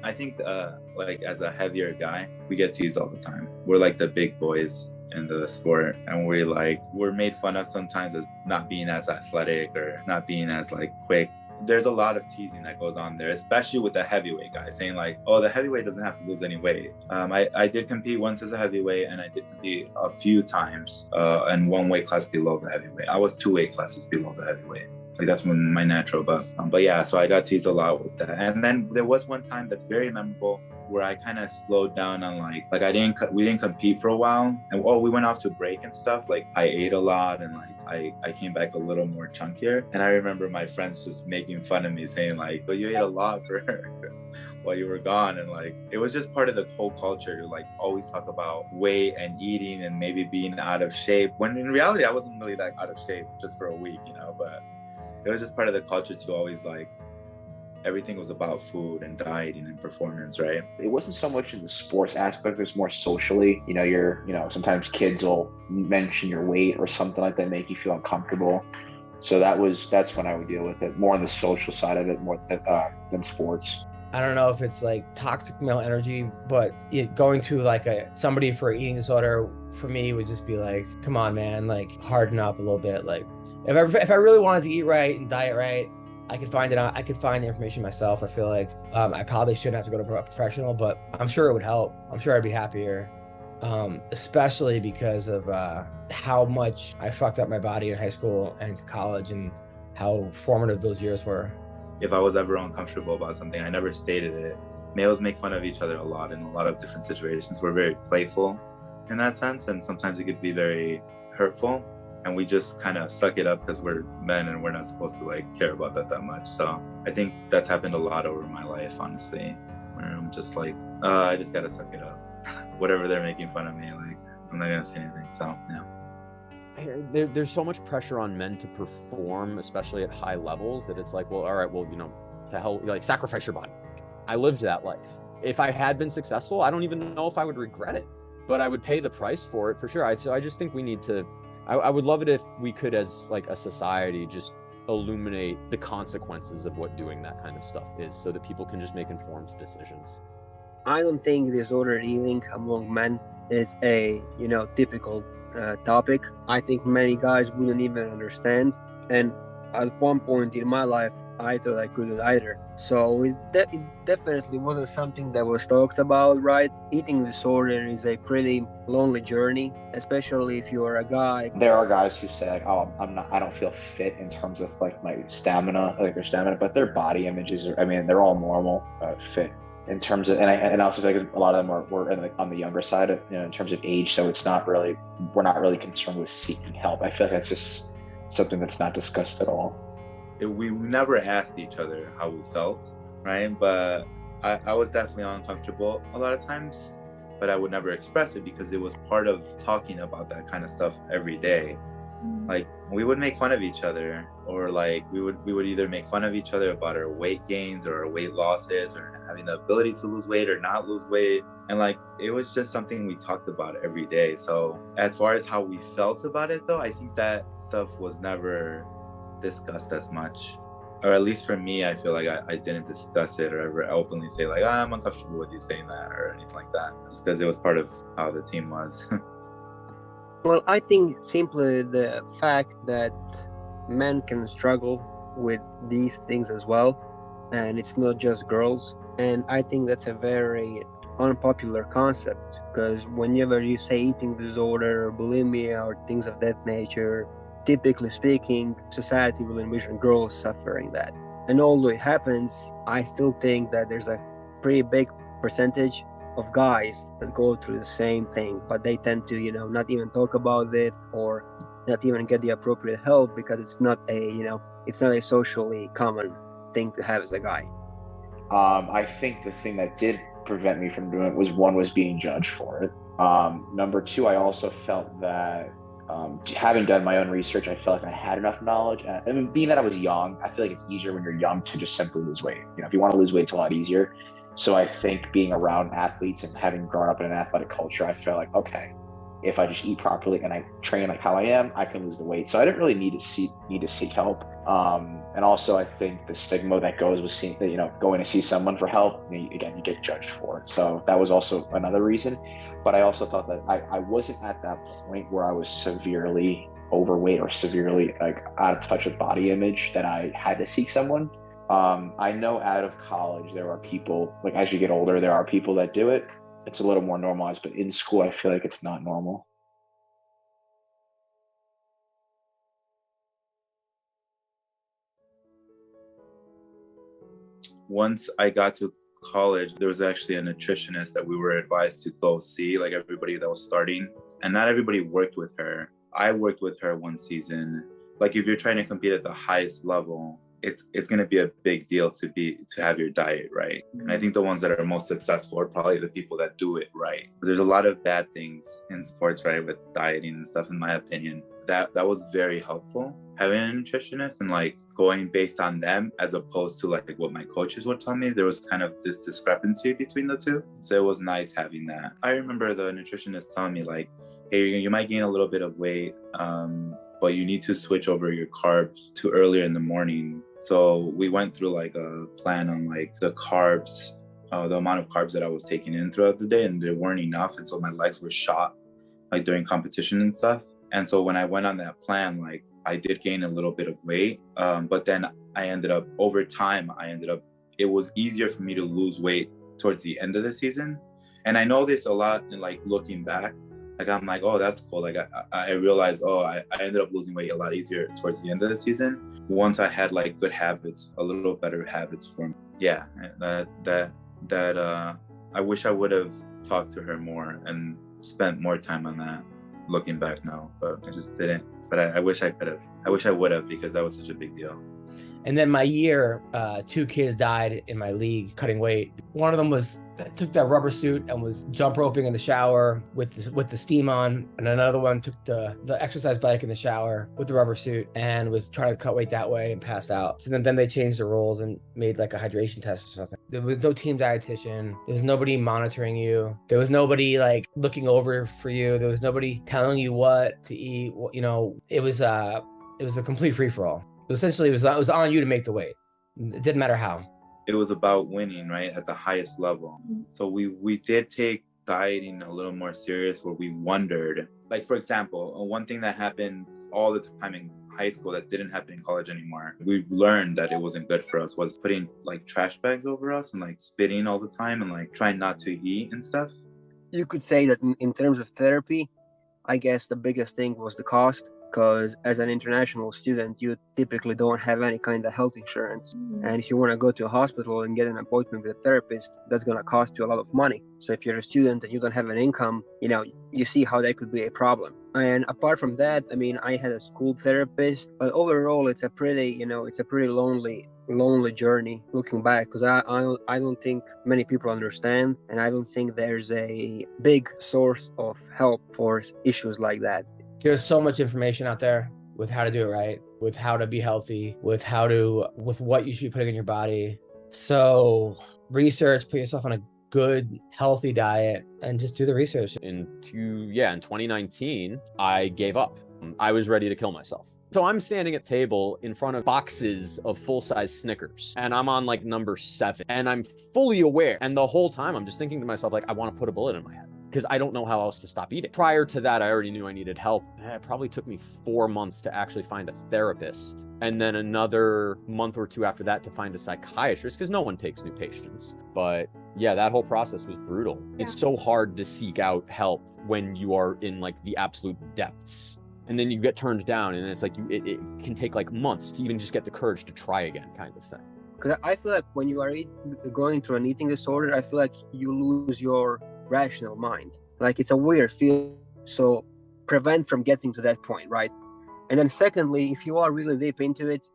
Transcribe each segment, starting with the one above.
I think like as a heavier guy, we get teased all the time. We're like the big boys in the sport, and we're made fun of sometimes as not being as athletic or not being as like quick. There's a lot of teasing that goes on there, especially with the heavyweight guy saying like, oh, the heavyweight doesn't have to lose any weight. I did compete once as a heavyweight, and I did compete a few times in one weight class below the heavyweight. I was 2 weight classes below the heavyweight. Like that's when my natural buff. But yeah, so I got teased a lot with that. And then there was one time that's very memorable where I kind of slowed down on we didn't compete for a while, and we went off to break and stuff. Like I ate a lot, and like I came back a little more chunkier. And I remember my friends just making fun of me, saying like, "But you ate a lot for her." while you were gone. And like it was just part of the whole culture to like always talk about weight and eating and maybe being out of shape, when in reality I wasn't really that out of shape, just for a week, but it was just part of the culture to always like everything was about food and dieting and performance, right? It wasn't so much in the sports aspect, it was more socially. Sometimes kids will mention your weight or something like that, make you feel uncomfortable. So that's when I would deal with it, more on the social side of it, more than sports. I don't know if it's like toxic male energy, but going to like somebody for an eating disorder for me would just be like, come on, man, like harden up a little bit. Like if I really wanted to eat right and diet right, I could find it out. I could find the information myself. I feel like I probably shouldn't have to go to a professional, but I'm sure it would help. I'm sure I'd be happier, especially because of how much I fucked up my body in high school and college and how formative those years were. If I was ever uncomfortable about something, I never stated it. Males make fun of each other a lot in a lot of different situations. We're very playful in that sense, and sometimes it could be very hurtful. And we just kind of suck it up because we're men and we're not supposed to like care about that much. So I think that's happened a lot over my life, honestly, where I'm just like, I just gotta suck it up. Whatever they're making fun of me, like I'm not gonna say anything. So yeah. There's so much pressure on men to perform, especially at high levels, that it's like, well, all right, well, to hell, like sacrifice your body. I lived that life. If I had been successful, I don't even know if I would regret it, but I would pay the price for it for sure. So I just think we need to, I would love it if we could, as like a society, just illuminate the consequences of what doing that kind of stuff is, so that people can just make informed decisions. I don't think disordered eating among men is a typical topic. I think many guys wouldn't even understand, and at one point in my life I thought I couldn't either. So it definitely wasn't something that was talked about, right? Eating disorder is a pretty lonely journey, especially if you're a guy. There are guys who say like, oh, I don't feel fit in terms of like my stamina, but their body images they're all normal, fit in terms of, and I also think a lot of them were on the younger side of, in terms of age. So we're not really concerned with seeking help. I feel like that's just something that's not discussed at all. We never asked each other how we felt, right? But I was definitely uncomfortable a lot of times, but I would never express it because it was part of talking about that kind of stuff every day. Like we would make fun of each other, or like we would either make fun of each other about our weight gains or our weight losses, or having the ability to lose weight or not lose weight. And like it was just something we talked about every day. So as far as how we felt about it though, I think that stuff was never discussed as much, or at least for me, I feel like I didn't discuss it or ever openly say like, I'm uncomfortable with you saying that or anything like that, just because it was part of how the team was. Well, I think simply the fact that men can struggle with these things as well, and it's not just girls. And I think that's a very unpopular concept, because whenever you say eating disorder or bulimia or things of that nature, typically speaking, society will envision girls suffering that. And although it happens, I still think that there's a pretty big percentage of guys that go through the same thing, but they tend to, not even talk about it or not even get the appropriate help, because it's not a socially common thing to have as a guy. I think the thing that did prevent me from doing it was one was being judged for it. Number two, I also felt that having done my own research, I felt like I had enough knowledge. And being that I was young, I feel like it's easier when you're young to just simply lose weight. You know, if you want to lose weight, it's a lot easier. So I think being around athletes and having grown up in an athletic culture, I feel like, okay, if I just eat properly and I train like how I am, I can lose the weight. So I didn't really need to seek help. And also I think the stigma that goes with seeing, you know, going to see someone for help, again, you get judged for it. So that was also another reason. But I also thought that I wasn't at that point where I was severely overweight or severely like out of touch with body image that I had to seek someone. I know out of college, there are people, like as you get older, there are people that do it. It's a little more normalized, but in school, I feel like it's not normal. Once I got to college, there was actually a nutritionist that we were advised to go see, like everybody that was starting. And not everybody worked with her. I worked with her one season. Like if you're trying to compete at the highest level, it's going to be a big deal to have your diet right. And I think the ones that are most successful are probably the people that do it right. There's a lot of bad things in sports, right, with dieting and stuff, in my opinion. That was very helpful, having a nutritionist and like going based on them as opposed to like what my coaches would tell me. There was kind of this discrepancy between the two. So it was nice having that. I remember the nutritionist telling me like, hey, you might gain a little bit of weight, but you need to switch over your carbs to earlier in the morning. So we went through like a plan on like the carbs, the amount of carbs that I was taking in throughout the day, and they weren't enough. And so my legs were shot like during competition and stuff. And so when I went on that plan, like I did gain a little bit of weight, but then I ended up, over time, it was easier for me to lose weight towards the end of the season. And I know this a lot in like looking back. Like I'm like, oh, that's cool. Like I realized, I ended up losing weight a lot easier towards the end of the season once I had like good habits, a little better habits for me. Yeah, that I wish I would have talked to her more and spent more time on that. Looking back now, but I just didn't. But I wish I could have. I wish I would have, because that was such a big deal. And then my year, 2 kids died in my league cutting weight. One of them took that rubber suit and was jump roping in the shower with the steam on, and another one took the exercise bike in the shower with the rubber suit and was trying to cut weight that way and passed out. So then they changed the rules and made like a hydration test or something. There was no team dietitian. There was nobody monitoring you. There was nobody like looking over for you. There was nobody telling you what to eat. You know, it was a complete free for all. Essentially, it was on you to make the weight. It didn't matter how. It was about winning, right, at the highest level. So we did take dieting a little more serious, where we wondered, like, for example, one thing that happened all the time in high school that didn't happen in college anymore, we learned that it wasn't good for us, was putting like trash bags over us and like spitting all the time and like trying not to eat and stuff. You could say that in terms of therapy, I guess the biggest thing was the cost. Because as an international student, you typically don't have any kind of health insurance. And if you want to go to a hospital and get an appointment with a therapist, that's going to cost you a lot of money. So if you're a student and you don't have an income, you see how that could be a problem. And apart from that, I mean, I had a school therapist, but overall, it's a pretty lonely journey looking back, because I don't think many people understand, and I don't think there's a big source of help for issues like that. There's so much information out there with how to do it right, with how to be healthy, with what you should be putting in your body. So research, put yourself on a good, healthy diet, and just do the research. In 2019, I gave up. I was ready to kill myself. So I'm standing at table in front of boxes of full-size Snickers, and I'm on like number 7, and I'm fully aware. And the whole time I'm just thinking to myself, like, I want to put a bullet in my head, because I don't know how else to stop eating. Prior to that, I already knew I needed help. It probably took me 4 months to actually find a therapist, and then another month or 2 after that to find a psychiatrist, because no one takes new patients. But yeah, that whole process was brutal. Yeah. It's so hard to seek out help when you are in like the absolute depths. And then you get turned down, and it's like it can take like months to even just get the courage to try again, kind of thing. Because I feel like when you are going through an eating disorder, I feel like you lose your rational mind. Like, it's a weird feeling. So prevent from getting to that point, right? And then secondly, if you are really deep into it,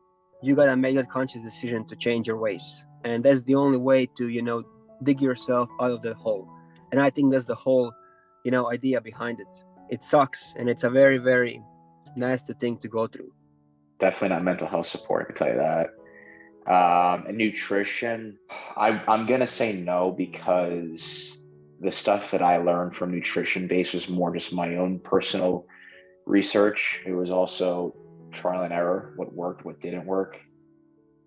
you gotta make that conscious decision to change your ways. And that's the only way to, dig yourself out of that hole. And I think that's the whole, idea behind it. It sucks, and it's a very, very nasty thing to go through. Definitely not mental health support, I can tell you that. And nutrition, I'm gonna say no, because the stuff that I learned from nutrition base was more just my own personal research. It was also trial and error, what worked, what didn't work.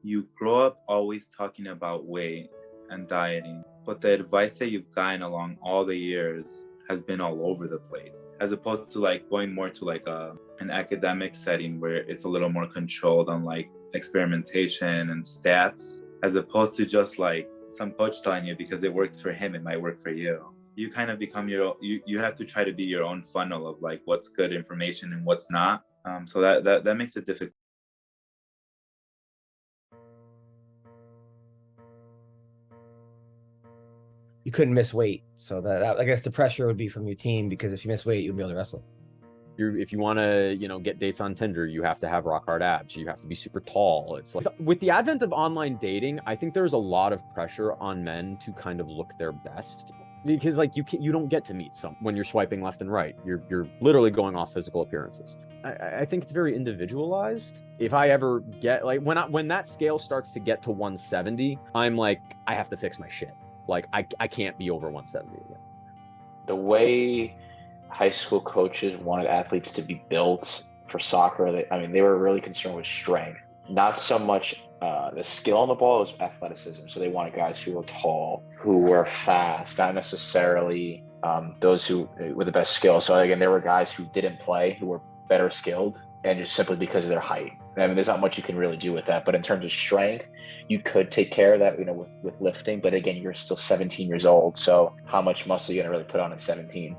You grow up always talking about weight and dieting, but the advice that you've gotten along all the years has been all over the place, as opposed to like going more to like an academic setting where it's a little more controlled on like experimentation and stats, as opposed to just like some coach telling you because it worked for him, it might work for you. You kind of become you have to try to be your own funnel of like what's good information and what's not. So that makes it difficult. You couldn't miss weight, so that I guess the pressure would be from your team, because if you miss weight, you'll be able to wrestle. If you want to, get dates on Tinder, you have to have rock hard abs. You have to be super tall. It's like, with the advent of online dating, I think there's a lot of pressure on men to kind of look their best, because like you don't get to meet some when you're swiping left and right. You're literally going off physical appearances. I think it's very individualized. If I ever get like when that scale starts to get to 170, I'm like, I have to fix my shit. Like I can't be over 170 again. The way high school coaches wanted athletes to be built for soccer, they were really concerned with strength, not so much the skill on the ball, it was athleticism. So they wanted guys who were tall, who were fast, not necessarily those who with the best skill. So again, there were guys who didn't play who were better skilled, and just simply because of their height. I mean, there's not much you can really do with that. But in terms of strength, you could take care of that, with lifting. But again, you're still 17 years old. So how much muscle are you gonna really put on at 17?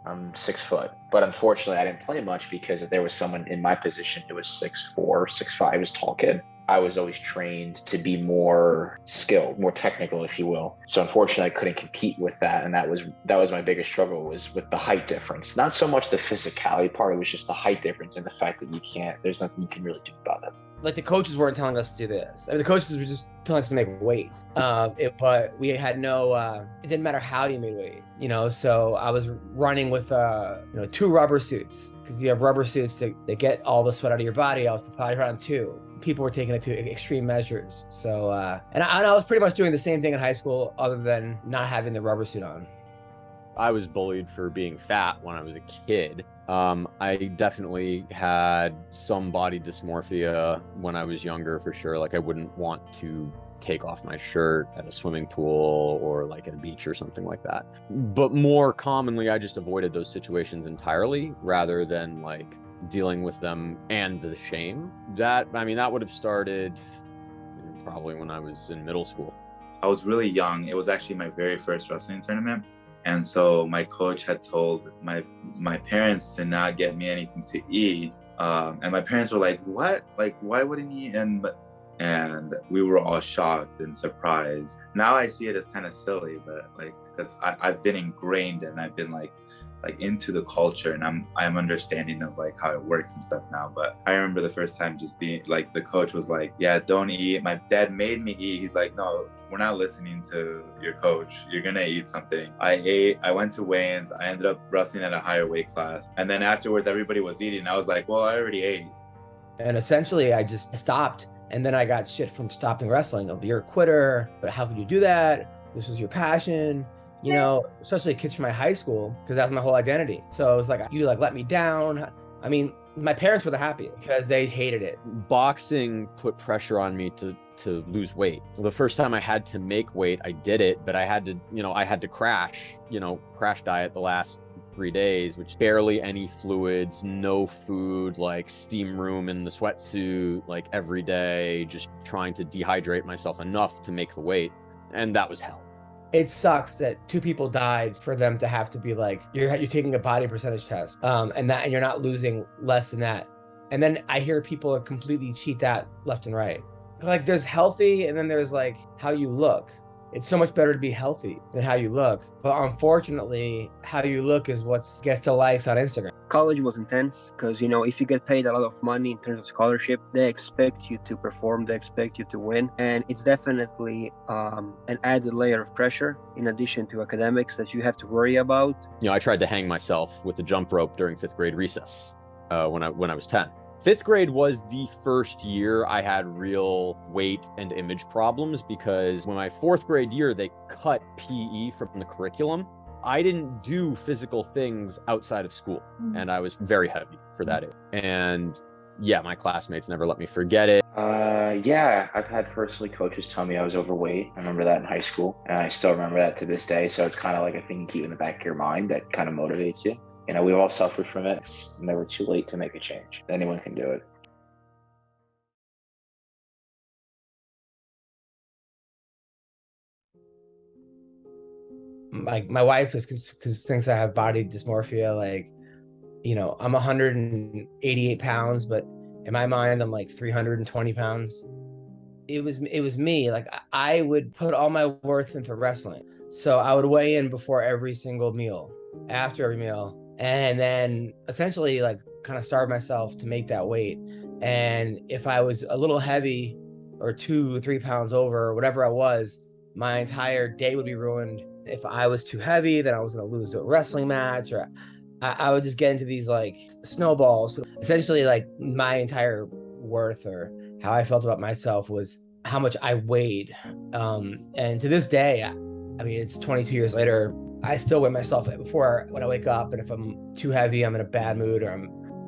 I'm 6 foot, but unfortunately I didn't play much because there was someone in my position who was 6'4", 6'5", was a tall kid. I was always trained to be more skilled, more technical, if you will. So unfortunately I couldn't compete with that. And that was my biggest struggle, was with the height difference. Not so much the physicality part, it was just the height difference and the fact that there's nothing you can really do about it. Like the coaches weren't telling us to do this. I mean, the coaches were just telling us to make weight. But we had no, it didn't matter how you made weight, so I was running with, 2 rubber suits, because you have rubber suits that get all the sweat out of your body. I was probably around 2. People were taking it to extreme measures. So, and I was pretty much doing the same thing in high school, other than not having the rubber suit on. I was bullied for being fat when I was a kid. I definitely had some body dysmorphia when I was younger, for sure. Like I wouldn't want to take off my shirt at a swimming pool or like at a beach or something like that. But more commonly, I just avoided those situations entirely, rather than like dealing with them and the shame. That would have started probably when I was in middle school. I was really young. It was actually my very first wrestling tournament. And so my coach had told my parents to not get me anything to eat. And my parents were like, what? Like, why wouldn't he? And we were all shocked and surprised. Now I see it as kind of silly, but like, because I've been ingrained and I've been like into the culture, and I'm understanding of like how it works and stuff now. But I remember the first time just being like, the coach was like, yeah, don't eat. My dad made me eat. He's like, no, we're not listening to your coach. You're gonna eat something. I ate, I went to weigh-ins. I ended up wrestling at a higher weight class. And then afterwards, everybody was eating. I was like, well, I already ate. And essentially I just stopped. And then I got shit from stopping wrestling. You're a quitter, but how could you do that? This was your passion. Especially kids from my high school, because that was my whole identity. So it was like, you let me down. I mean, my parents were the happiest because they hated it. Boxing put pressure on me to lose weight. The first time I had to make weight, I did it, but I had to crash diet the last 3 days, which barely any fluids, no food, like steam room in the sweatsuit, like every day, just trying to dehydrate myself enough to make the weight. And that was hell. It sucks that 2 people died for them to have to be like, you're taking a body percentage test, and you're not losing less than that. And then I hear people completely cheat that left and right. Like there's healthy, and then there's like how you look. it's so much better to be healthy than how you look. But unfortunately, how you look is what gets the likes on Instagram. College was intense because, if you get paid a lot of money in terms of scholarship, they expect you to perform, they expect you to win. And it's definitely an added layer of pressure in addition to academics that you have to worry about. I tried to hang myself with the jump rope during 5th grade recess when I was 10. 5th grade was the first year I had real weight and image problems because when my 4th grade year, they cut PE from the curriculum. I didn't do physical things outside of school, and I was very heavy for that age. And yeah, my classmates never let me forget it. Yeah, I've had personally coaches tell me I was overweight. I remember that in high school, and I still remember that to this day. So it's kind of like a thing you keep in the back of your mind that kind of motivates you. We've all suffered from it. It's never too late to make a change. Anyone can do it. My wife is because thinks I have body dysmorphia. Like, I'm 188 pounds, but in my mind, I'm like 320 pounds. It was me. Like, I would put all my worth into wrestling. So I would weigh in before every single meal, after every meal, and then essentially like kind of starve myself to make that weight. And if I was a little heavy or 2 or 3 pounds over or whatever I was, my entire day would be ruined. If I was too heavy, then I was going to lose a wrestling match, or I would just get into these like snowballs. So essentially, like my entire worth or how I felt about myself was how much I weighed. And to this day, I mean, it's 22 years later, I still weigh myself before when I wake up. And if I'm too heavy, I'm in a bad mood, or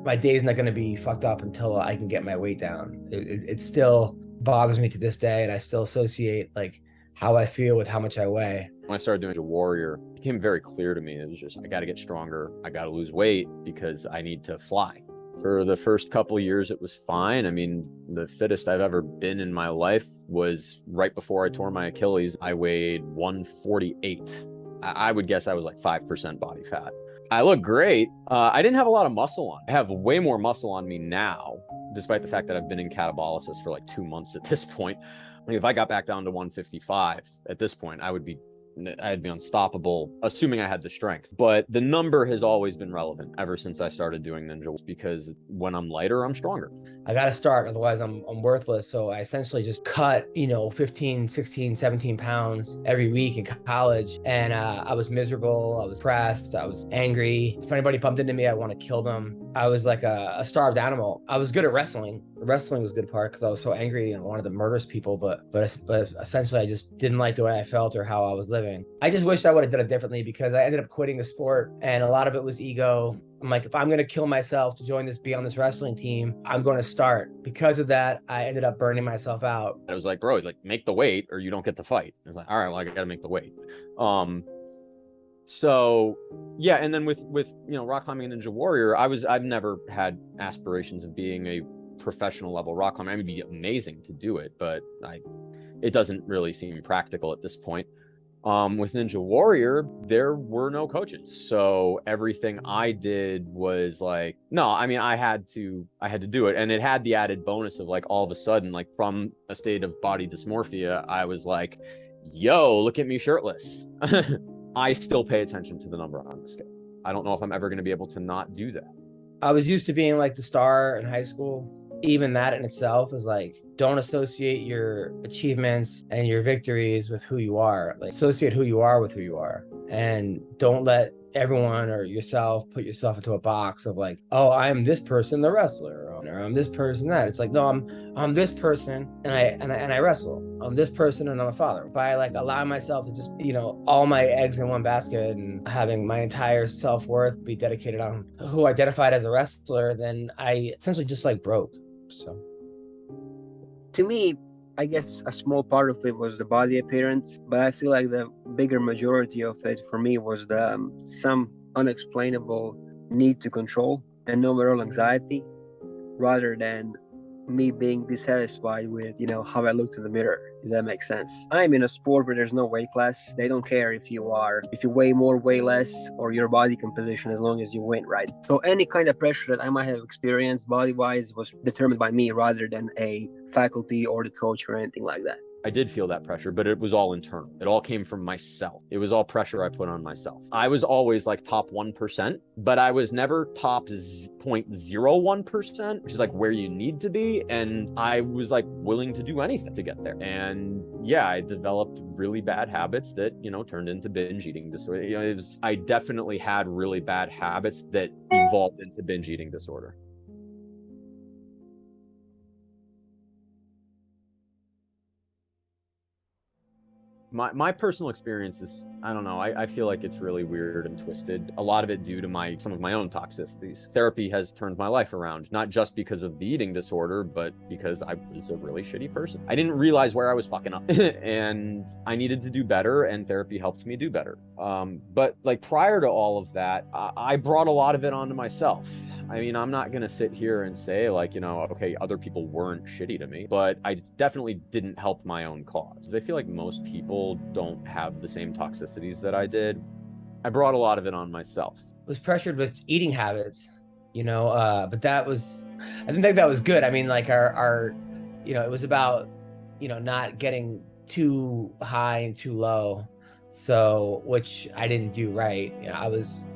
my day's not going to be fucked up until I can get my weight down. It still bothers me to this day. And I still associate like how I feel with how much I weigh. When I started doing Ninja Warrior, it became very clear to me. It was just, I got to get stronger. I got to lose weight because I need to fly. For the first couple of years, it was fine. I mean, the fittest I've ever been in my life was right before I tore my Achilles. I weighed 148. I would guess I was like 5% body fat. I look great. I didn't have a lot of muscle on. I have way more muscle on me now, despite the fact that I've been in catabolysis for like 2 months at this point. I mean, if I got back down to 155 at this point, I'd be unstoppable, assuming I had the strength. But the number has always been relevant ever since I started doing Ninja, because when I'm lighter, I'm stronger. I got to start, otherwise I'm worthless. So I essentially just cut, 15, 16, 17 pounds every week in college. And I was miserable. I was depressed. I was angry. If anybody bumped into me, I want to kill them. I was like a starved animal. I was good at wrestling. The wrestling was a good part because I was so angry and wanted to murder people. But essentially, I just didn't like the way I felt or how I was living. I just wish I would have done it differently because I ended up quitting the sport, and a lot of it was ego. I'm like, if I'm going to kill myself to be on this wrestling team, I'm going to start. Because of that, I ended up burning myself out. I was like, bro, like make the weight or you don't get to fight. I was like, all right, well, I got to make the weight. So yeah. And then with rock climbing and Ninja Warrior, I've never had aspirations of being a professional level rock climber. I mean, it'd be amazing to do it, but it doesn't really seem practical at this point. With Ninja Warrior, there were no coaches. So everything I did was like, no, I mean, I had to do it. And it had the added bonus of like, all of a sudden, like from a state of body dysmorphia, I was like, yo, look at me shirtless. I still pay attention to the number on the scale. I don't know if I'm ever going to be able to not do that. I was used to being like the star in high school. Even that in itself is like, don't associate your achievements and your victories with who you are. Like, associate who you are with who you are, and don't let everyone or yourself put yourself into a box of like, oh, I'm this person, the wrestler, or I'm this person, that. It's like, no, I'm this person, and I wrestle. I'm this person, and I'm a father. By like allowing myself to just all my eggs in one basket and having my entire self-worth be dedicated on who identified as a wrestler, then I essentially just like broke. So to me, I guess a small part of it was the body appearance, but I feel like the bigger majority of it for me was the some unexplainable need to control and overall anxiety, rather than me being dissatisfied with how I looked in the mirror, if that makes sense. I'm in a sport where there's no weight class. They don't care if you weigh more, weigh less, or your body composition, as long as you win, right? So any kind of pressure that I might have experienced body-wise was determined by me rather than a faculty or the coach or anything like that. I did feel that pressure, but it was all internal. It all came from myself. It was all pressure I put on myself. I was always like top 1%, but I was never top 0.01%, which is like where you need to be. And I was like willing to do anything to get there. And yeah, I developed really bad habits that, turned into binge eating disorder. I definitely had really bad habits that evolved into binge eating disorder. My personal experience is, I don't know, I feel like it's really weird and twisted. A lot of it due to some of my own toxicities. Therapy has turned my life around, not just because of the eating disorder, but because I was a really shitty person. I didn't realize where I was fucking up and I needed to do better, and therapy helped me do better. But like prior to all of that, I brought a lot of it onto myself. I mean, I'm not going to sit here and say like, okay, other people weren't shitty to me, but I definitely didn't help my own cause. I feel like most people don't have the same toxicities that I did. I brought a lot of it on myself. Was pressured with eating habits, but I didn't think that was good. I mean, like our it was about, not getting too high and too low. So, which I didn't do right. I was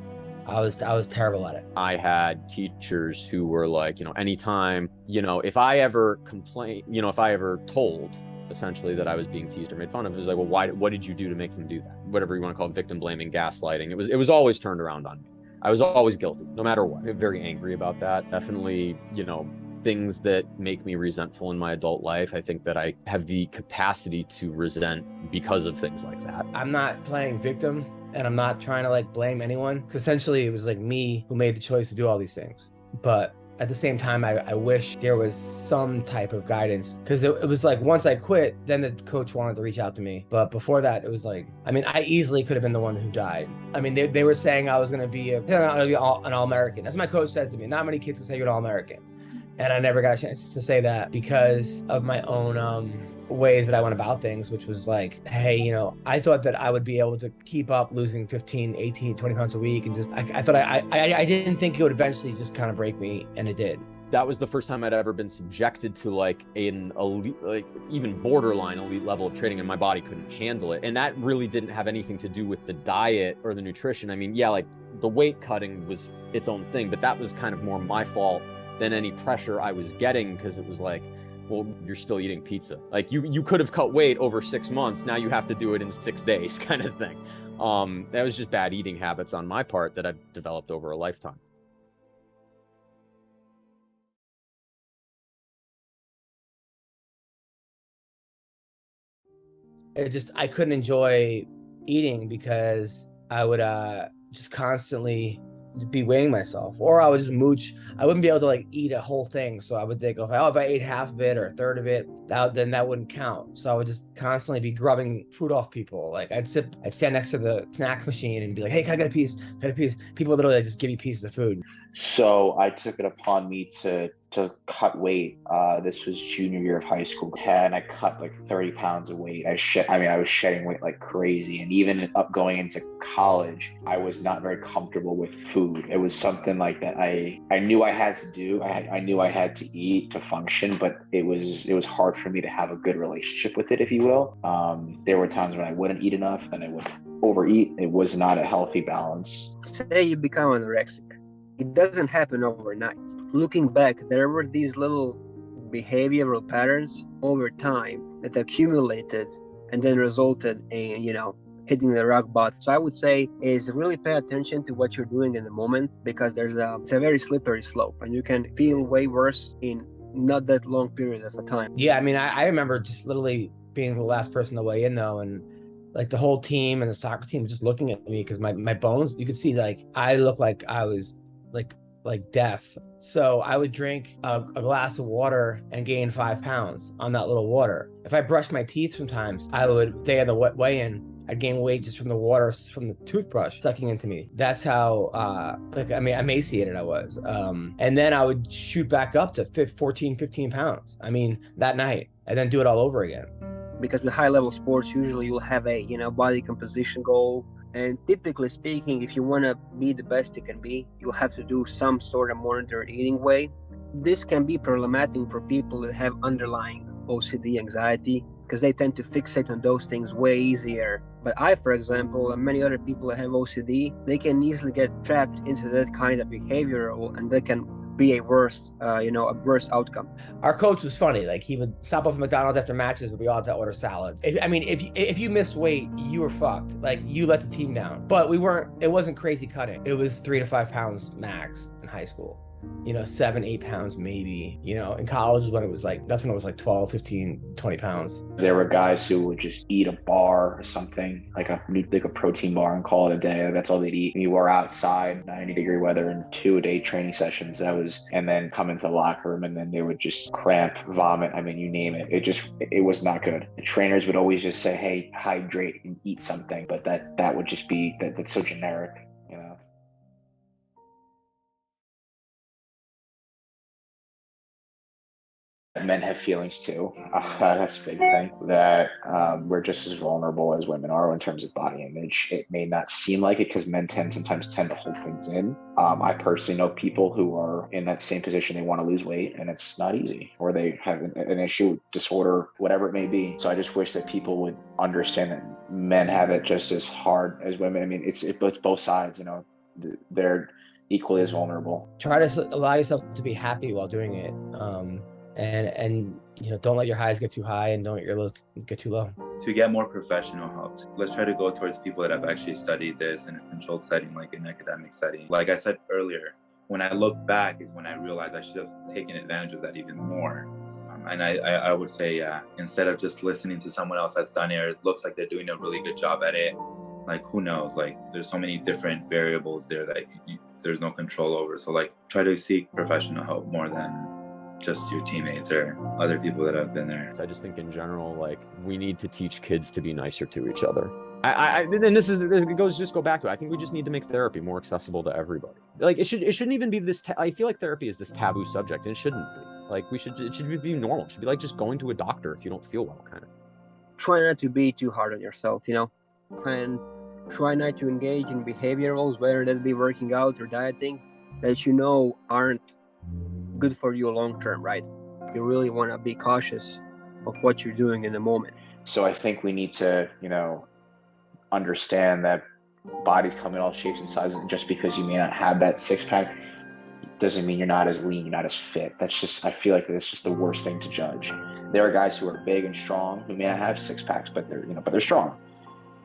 terrible at it. I had teachers who were like, anytime, if I ever complained, if I ever told essentially that I was being teased or made fun of, it was like, well, what did you do to make them do that? Whatever you want to call it, victim blaming, gaslighting. It was always turned around on me. I was always guilty, no matter what. I'm very angry about that. Definitely, things that make me resentful in my adult life. I think that I have the capacity to resent because of things like that. I'm not playing victim, and I'm not trying to like blame anyone, because essentially it was like me who made the choice to do all these things. But at the same time, I wish there was some type of guidance, because it was like once I quit, then the coach wanted to reach out to me. But before that, it was like, I mean, I easily could have been the one who died. I mean, they were saying I was going to be an All-American. As my coach said to me, not many kids can say you're an All-American. And I never got a chance to say that because of my own ways that I went about things, which was like, hey, I thought that I would be able to keep up losing 15, 18, 20 pounds a week. And just, I thought I didn't think it would eventually just kind of break me. And it did. That was the first time I'd ever been subjected to like an elite, like even borderline elite level of training, and my body couldn't handle it. And that really didn't have anything to do with the diet or the nutrition. I mean, yeah, like the weight cutting was its own thing, but that was kind of more my fault than any pressure I was getting, because it was like, well, you're still eating pizza. Like you could have cut weight over 6 months. Now you have to do it in 6 days kind of thing. That was just bad eating habits on my part that I've developed over a lifetime. I couldn't enjoy eating because I would just constantly be weighing myself, or I would just mooch. I wouldn't be able to like eat a whole thing. So I would think, if I ate half of it or a third of it, then that wouldn't count. So I would just constantly be grubbing food off people. Like I'd stand next to the snack machine and be like, hey, can I get a piece? Get a piece. People literally just give you pieces of food. So I took it upon me to cut weight. This was junior year of high school, and I cut like 30 pounds of weight. I was shedding weight like crazy. And even up going into college, I was not very comfortable with food. It was something like that I knew I had to do. I knew I had to eat to function, but it was hard for me to have a good relationship with it, if you will. There were times when I wouldn't eat enough, and I would overeat. It was not a healthy balance. Say you become anorexic. It doesn't happen overnight. Looking back, there were these little behavioral patterns over time that accumulated and then resulted in, hitting the rock bottom. So I would say is really pay attention to what you're doing in the moment, because it's a very slippery slope, and you can feel way worse in not that long period of a time. Yeah, I mean, I remember just literally being the last person to weigh in though, and like the whole team and the soccer team just looking at me, because my bones, you could see like I looked like I was like death. So I would drink a glass of water and gain 5 pounds on that little water. If I brushed my teeth sometimes, they had the weigh-in, I'd gain weight just from the water from the toothbrush sucking into me. That's how emaciated I was. And then I would shoot back up to 14, 15 pounds. I mean, that night, and then do it all over again. Because with high level sports, usually you'll have a body composition goal. And typically speaking, if you want to be the best you can be, you'll have to do some sort of monitored eating way. This can be problematic for people that have underlying OCD, anxiety, because they tend to fixate on those things way easier. But I, for example, and many other people that have OCD, they can easily get trapped into that kind of behavioral, and they can be a worse outcome. Our coach was funny. Like, he would stop off at McDonald's after matches, but we all had to order salad. If you missed weight, you were fucked. Like, you let the team down. But it wasn't crazy cutting. It was 3 to 5 pounds max in high school. 7, 8 pounds maybe. In college is when it was like, that's when it was like 12, 15, 20 pounds. There were guys who would just eat a bar or something, like a protein bar, and call it a day. That's all they'd eat. And you were outside, 90-degree weather, and 2-a-day training sessions. And then come into the locker room, and then they would just cramp, vomit. I mean, you name it. It was not good. The trainers would always just say, hey, hydrate and eat something. But that would just be, that's so generic. Men have feelings too. That's a big thing, that we're just as vulnerable as women are in terms of body image. It may not seem like it because men sometimes tend to hold things in. I personally know people who are in that same position. They want to lose weight and it's not easy, or they have an issue, disorder, whatever it may be. So I just wish that people would understand that men have it just as hard as women. I mean, it's both sides. They're equally as vulnerable. Try to allow yourself to be happy while doing it. And don't let your highs get too high, and don't let your lows get too low. To get more professional help, let's try to go towards people that have actually studied this in a controlled setting, like an academic setting. Like I said earlier, when I look back is when I realized I should have taken advantage of that even more. And I would say, instead of just listening to someone else that's done it, or it looks like they're doing a really good job at it, like, who knows? Like, there's so many different variables there that there's no control over. So like, try to seek professional help more than just your teammates or other people that have been there. I just think in general, like, we need to teach kids to be nicer to each other. Go back to it. I think we just need to make therapy more accessible to everybody. Like, it shouldn't even be this. I feel like therapy is this taboo subject, and it shouldn't be. Like, it should be normal. It should be like just going to a doctor if you don't feel well, kind of. Try not to be too hard on yourself, and try not to engage in behaviorals, whether that be working out or dieting, that aren't good for you long term, right? You really want to be cautious of what you're doing in the moment. So I think we need to, understand that bodies come in all shapes and sizes, and just because you may not have that 6-pack doesn't mean you're not as lean, you're not as fit. I feel like that's just the worst thing to judge. There are guys who are big and strong who may not have 6-packs, but they're strong.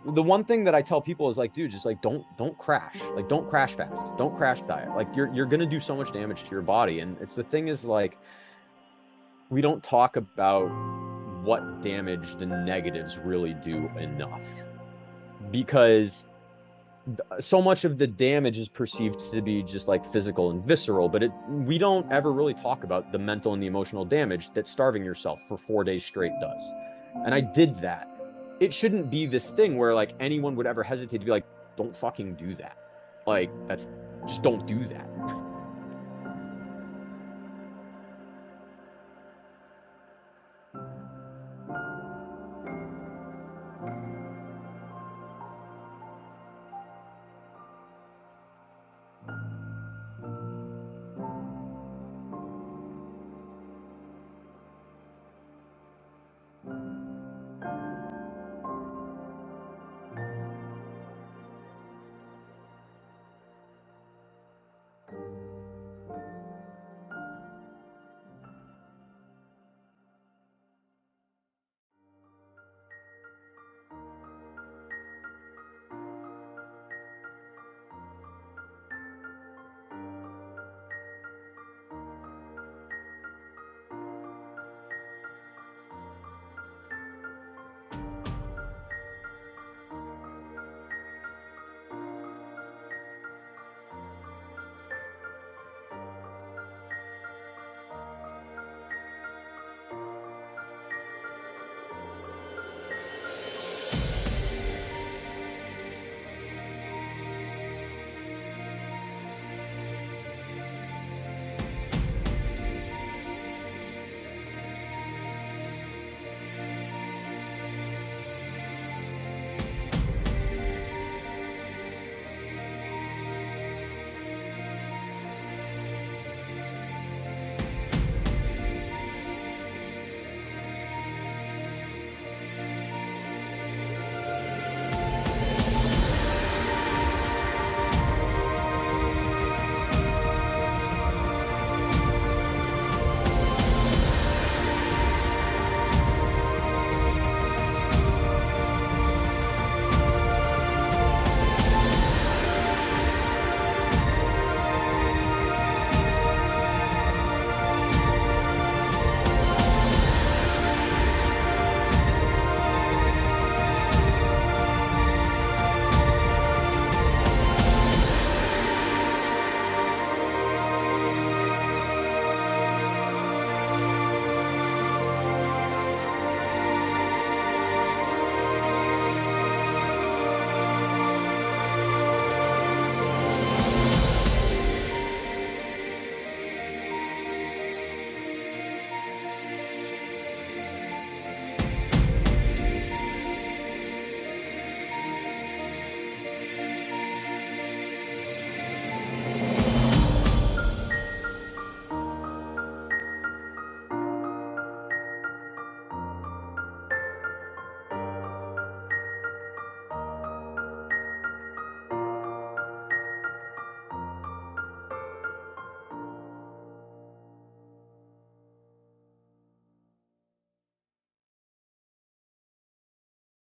The one thing that I tell people is like, dude, just like don't crash. Like, don't crash fast. Don't crash diet. Like, you're gonna do so much damage to your body. And it's the thing is, like, we don't talk about what damage the negatives really do enough, because so much of the damage is perceived to be just like physical and visceral, but we don't ever really talk about the mental and the emotional damage that starving yourself for 4 days straight does. And I did that. It shouldn't be this thing where like anyone would ever hesitate to be like, don't fucking do that. Like, just don't do that.